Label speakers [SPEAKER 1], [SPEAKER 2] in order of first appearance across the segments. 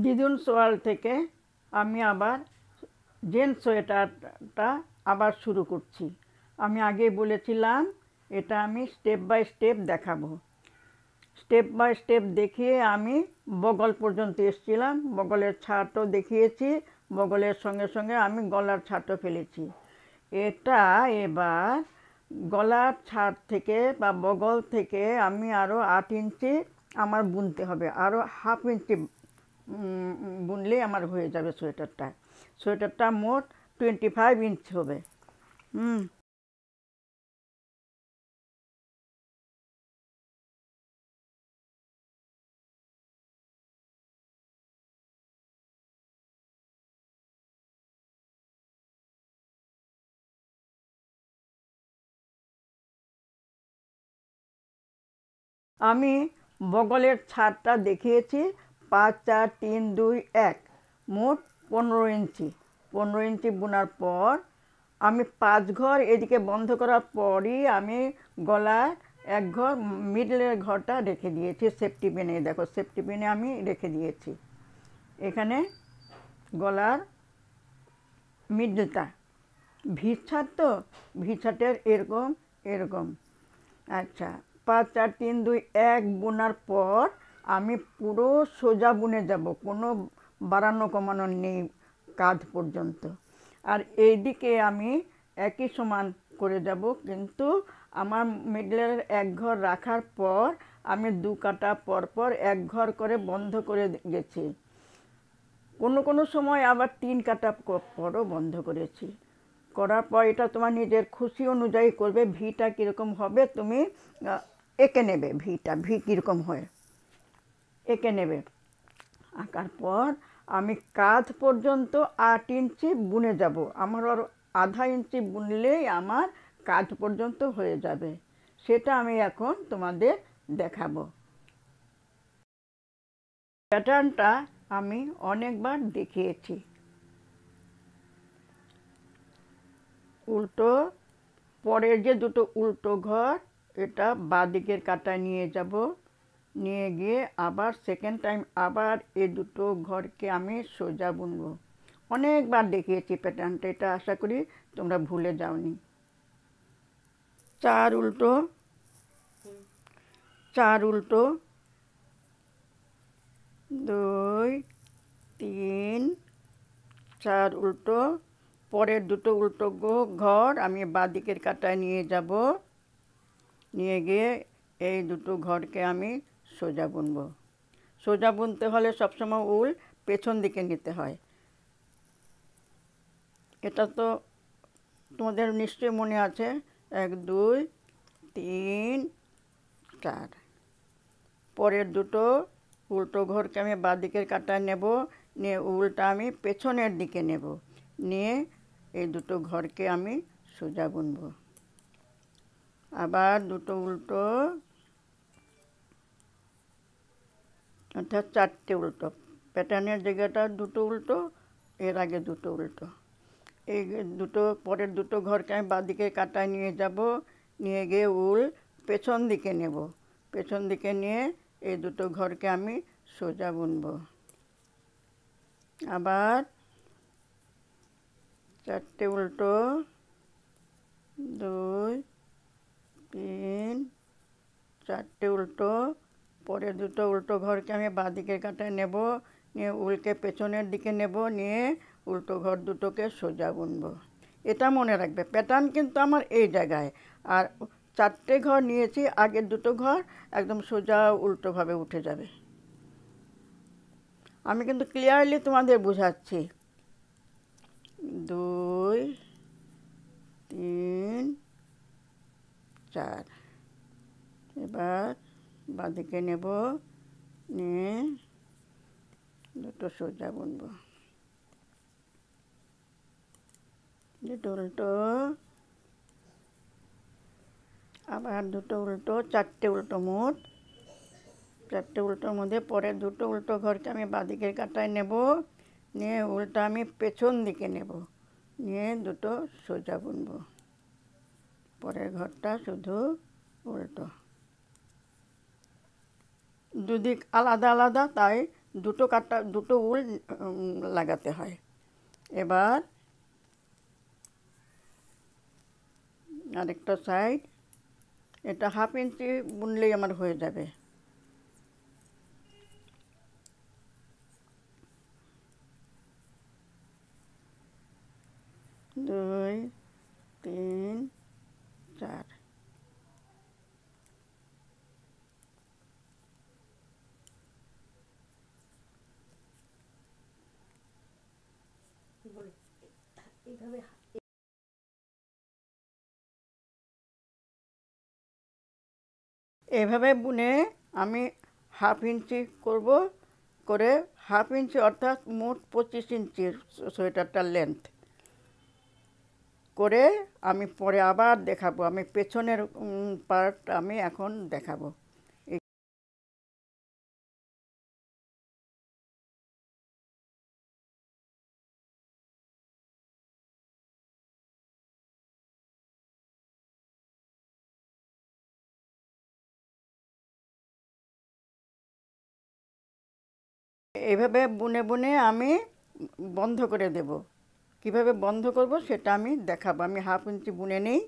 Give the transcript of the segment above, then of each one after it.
[SPEAKER 1] দিদুনস world থেকে আমি আবার জেন্টস সোয়েটারটা আবার শুরু করছি। আমি আগে বলেছিলাম এটা আমি স্টেপ বাই স্টেপ দেখাবো। স্টেপ বাই স্টেপ দেখিয়ে আমি বগল পর্যন্ত এসেছিলাম, বগলের ছাটও দেখিয়েছি, বগলের সঙ্গে সঙ্গে আমি গলার ছাটও ফেলেছি। এটা এবার গলার ছাট থেকে বা বগল থেকে আমি আরও 8 ইঞ্চি আমার বুনতে হবে, আরও হাফ ইঞ্চি বুনলেই আমার হয়ে যাবে সোয়েটারটা। সোয়েটারটা মোট 25 ইঞ্চ হবে। আমি বগলের ছাদটা দেখিয়েছি 5, 4, 3, 2, 1 মোট 15 ইঞ্চি। 15 ইঞ্চি বোনার পর আমি 5 ঘর এদিকে বন্ধ করার পরই আমি গলায় 1 ঘর মিডলের ঘরটা রেখে দিয়েছি সেফটি পিনে। দেখো সেফটি পিনে আমি রেখে দিয়েছি এখানে গলার মিডলটা। ভিড় ছাদ তো, ভিড় ছাটের এরকম এরকম। আচ্ছা, 5, 4, 3, 2, 1 বোনার পর আমি পুরো সোজা বুনে যাব, কোনো বাড়ানো কমানো নেই কাঁধ পর্যন্ত। আর এইদিকে আমি একই সমান করে যাব, কিন্তু আমার মিডলের 1 ঘর রাখার পর আমি 2 কাটা পর পর 1 ঘর করে বন্ধ করে গেছি। কোনো কোনো সময় আবার 3 কাটা পরও বন্ধ করেছি। করার পর এটা তোমার নিজের খুশি অনুযায়ী করবে। ভিটা কীরকম হবে তুমি এঁকে নেবে, ভি কীরকম হয় এঁকে নেবে। আঁকার পর আমি কাঁধ পর্যন্ত 8 ইঞ্চি বুনে যাব। আমার আর আধা ইঞ্চি বুনলেই আমার কাঁধ পর্যন্ত হয়ে যাবে। সেটা আমি এখন তোমাদের দেখাবো। প্যাটার্নটা আমি অনেকবার দেখিয়েছি। উল্টো পরের যে দুটো উল্টো ঘর, এটা বাঁদিকের কাটায় নিয়ে যাব, নিয়ে গিয়ে আবার সেকেন্ড টাইম আবার এই দুটো ঘরকে আমি সোজা বুনবো। অনেকবার দেখিয়েছি প্যাটার্নটা, এটা আশা করি তোমরা ভুলে যাওনি। 4 উল্টো 4 উল্টো 2, 3, 4 উল্টো। পরের দুটো উল্টো ঘর আমি বাঁদিকের কাটায় নিয়ে যাব, নিয়ে গিয়ে এই দুটো ঘরকে আমি সোজা বুনবো। সোজা বুনতে হলে সবসময় উল পেছন দিকে নিতে হয়। এটা তো তোমাদের নিশ্চয়ই মনে আছে। 1, 2, 3, 4। পরের দুটো উল্টো ঘরকে আমি বাঁদিকের কাটায় নেব, নিয়ে উলটা আমি পেছনের দিকে নেব, নিয়ে এই দুটো ঘরকে আমি সোজা বুনবো। আবার দুটো উল্টো, অর্থাৎ 4টে উল্টো। প্যাটার্নের জায়গাটা দুটো উল্টো, এর আগে দুটো উল্টো। এই দুটো পরের দুটো ঘরকে আমি বাঁদিকে কাটায় নিয়ে যাব, নিয়ে গিয়ে উল পেছন দিকে নেব, পেছন দিকে নিয়ে এই দুটো ঘরকে আমি সোজা বুনবো। আবার 4টে উল্টো, 2, 3, 4টে উল্টো। পরের দুটো উল্টো ঘরকে আমি বাঁদিকের কাটায় নেব, নিয়ে উলকে পেছনের দিকে নেব, নিয়ে উল্টো ঘর দুটোকে সোজা বুনবো। এটা মনে রাখবে, প্যাটার্ন কিন্তু আমার এই জায়গায়। আর 4টে ঘর নিয়েছি, আগের দুটো ঘর একদম সোজা উল্টোভাবে উঠে যাবে। আমি কিন্তু ক্লিয়ারলি তোমাদের বোঝাচ্ছি। 2, 3, 4। এবার বাঁদিকে নেব, নিয়ে দুটো সোজা বুনবো। দুটো উল্টো, আবার দুটো উল্টো, 4টে উল্টো মোট। 4টে উল্টোর মধ্যে পরের দুটো উল্টো ঘরকে আমি বাঁদিকের কাটায় নেব, নিয়ে উলটা আমি পেছন দিকে নেব, নিয়ে দুটো সোজা বুনবো। পরের ঘরটা শুধু উল্টো। দুদিক আলাদা আলাদা, তাই দুটো উল লাগাতে হয়। এবার আরেকটা সাইড, এটা 1/2 ইঞ্চি বুনলেই আমার হয়ে যাবে। 2 3 4। এভাবে বুনে আমি 1/2 ইঞ্চি করব, করে 1/2 ইঞ্চি অর্থাৎ মোট 25 ইঞ্চির সোয়েটারটার লেন্থ করে আমি পরে আবার দেখাবো। আমি পেছনের পার্ট আমি এখন দেখাবো। এইভাবে বুনে বুনে আমি বন্ধ করে দেব। কিভাবে বন্ধ করব সেটা আমি দেখাবো। আমি 1/2 ইঞ্চি বুনে নেই,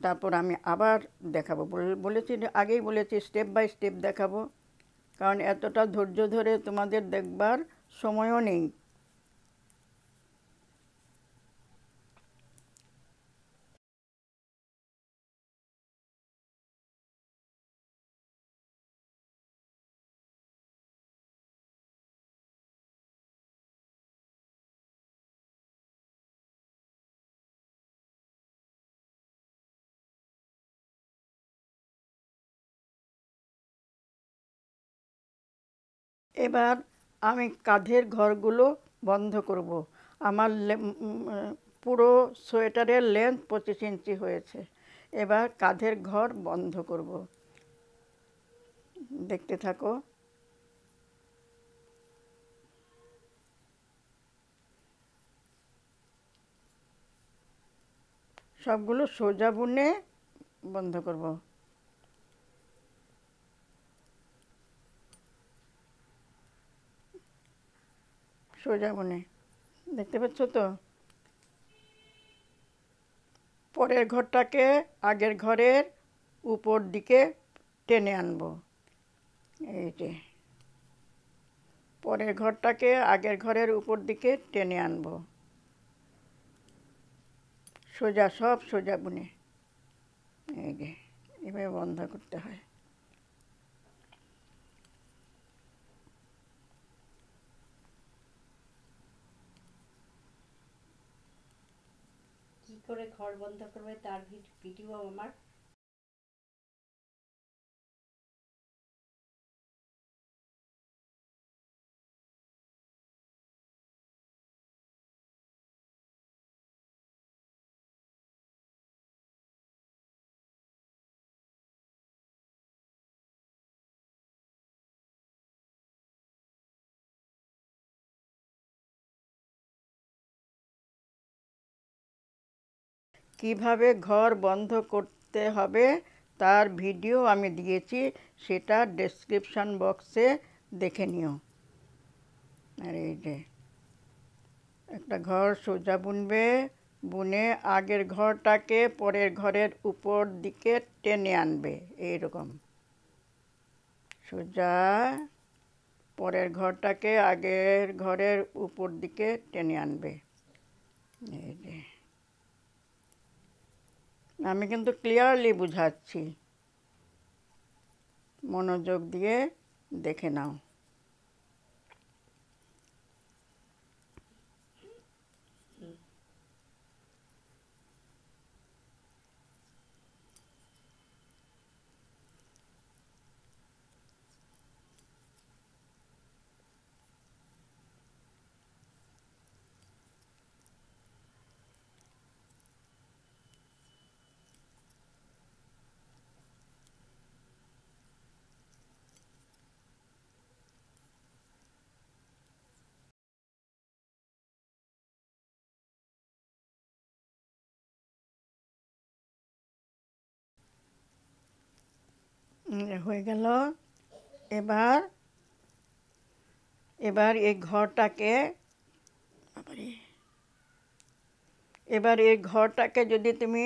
[SPEAKER 1] তারপর আমি আবার দেখাবো। বলেছি, আগেই বলেছি স্টেপ বাই স্টেপ দেখাবো, কারণ এতটা ধৈর্য ধরে তোমাদের দেখবার সময়ও নেই। এবার আমি কাঁধের ঘরগুলো বন্ধ করব। আমার পুরো সোয়েটারের লেন্থ 25 ইঞ্চি হয়েছে। এবার কাঁধের ঘর বন্ধ করব। দেখতে থাকো। সবগুলো সোজা বুনে বন্ধ করব। সোজা বুনে দেখতে পাচ্ছ তো? পরের ঘরটাকে আগের ঘরের উপর দিকে টেনে আনবো। এই যে পরের ঘরটাকে আগের ঘরের উপর দিকে টেনে আনবো, সোজা, সব সোজা বুনে। এই যে এভাবে বন্ধ করতে হয়।
[SPEAKER 2] কি করে ঘর বন্ধ করবে তার ভিডিও আমার
[SPEAKER 1] কিভাবে ঘর বন্ধ করতে হবে তার ভিডিও আমি দিয়েছি, সেটা ডেসক্রিপশন বক্সে দেখে নিও। আর এই যে একটা ঘর সোজা বুনবে, বুনে আগের ঘরটাকে পরের ঘরের উপর দিকে টেনে আনবে। এইরকম সোজা পরের ঘরটাকে আগের ঘরের উপর দিকে টেনে আনবে। এই যে আমি কিন্তু ক্লিয়ারলি বুঝাচ্ছি, মনোযোগ দিয়ে দেখে নাও। হয়ে গেল। এবার এবার এই ঘরটাকে যদি তুমি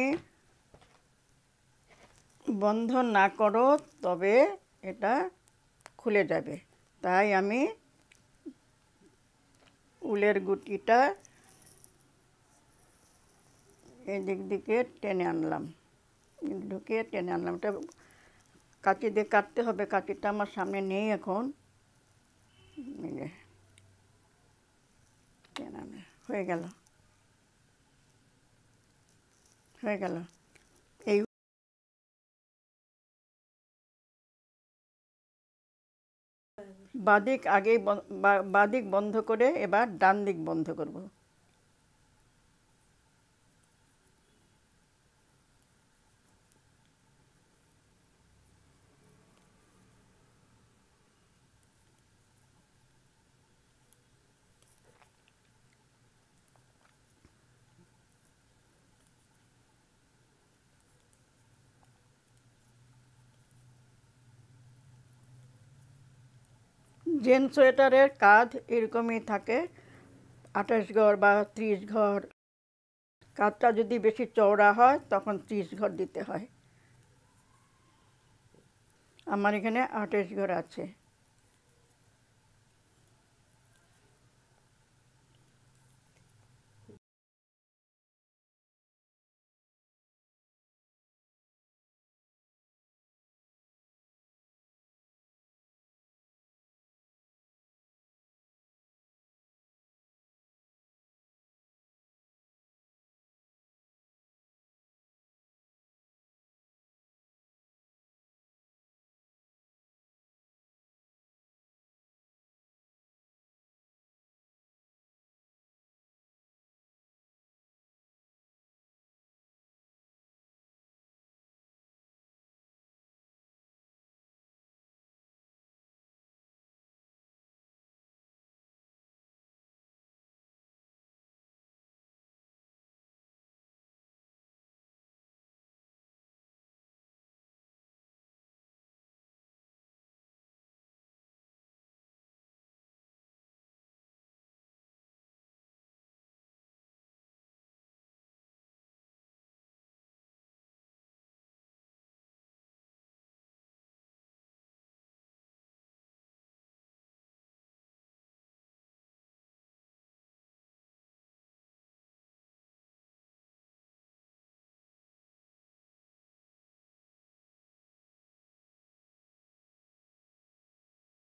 [SPEAKER 1] বন্ধ না করো তবে এটা খুলে যাবে। তাই আমি উলের গুটিটা এদিক দিকে টেনে আনলাম, ঢুকিয়ে টেনে আনলাম। এটা কাঁচি দিয়ে কাটতে হবে, কাঁচিটা আমার সামনে নেই এখন। টেনে আনলে হয়ে গেল। এই বাদিক বন্ধ করে এবার ডান দিক বন্ধ করব। জেন্টস সোয়েটারের কাঁধ এরকমই থাকে, 28 ঘর বা 30 ঘর। কাঁধটা যদি বেশি চওড়া হয় তখন 30 ঘর দিতে হয়। আমার এখানে 28 ঘর আছে।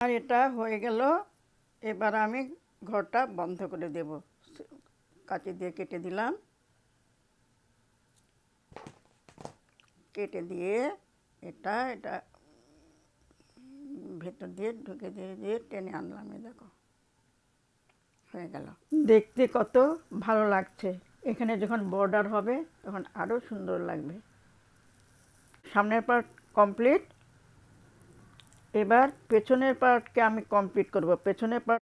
[SPEAKER 1] আর এটা হয়ে গেল। এবার আমি ঘরটা বন্ধ করে দেব। কাঁচি দিয়ে কেটে দিলাম, কেটে দিয়ে এটা ভেতর দিয়ে ঢুকে দিয়ে টেনে আনলাম। দেখো হয়ে গেল। দেখতে কত ভালো লাগছে। এখানে যখন বর্ডার হবে তখন আরও সুন্দর লাগবে। সামনের পার্ট কমপ্লিট। এবার পেছনের পার্টকে আমি কমপ্লিট করব। পেছনের পার্ট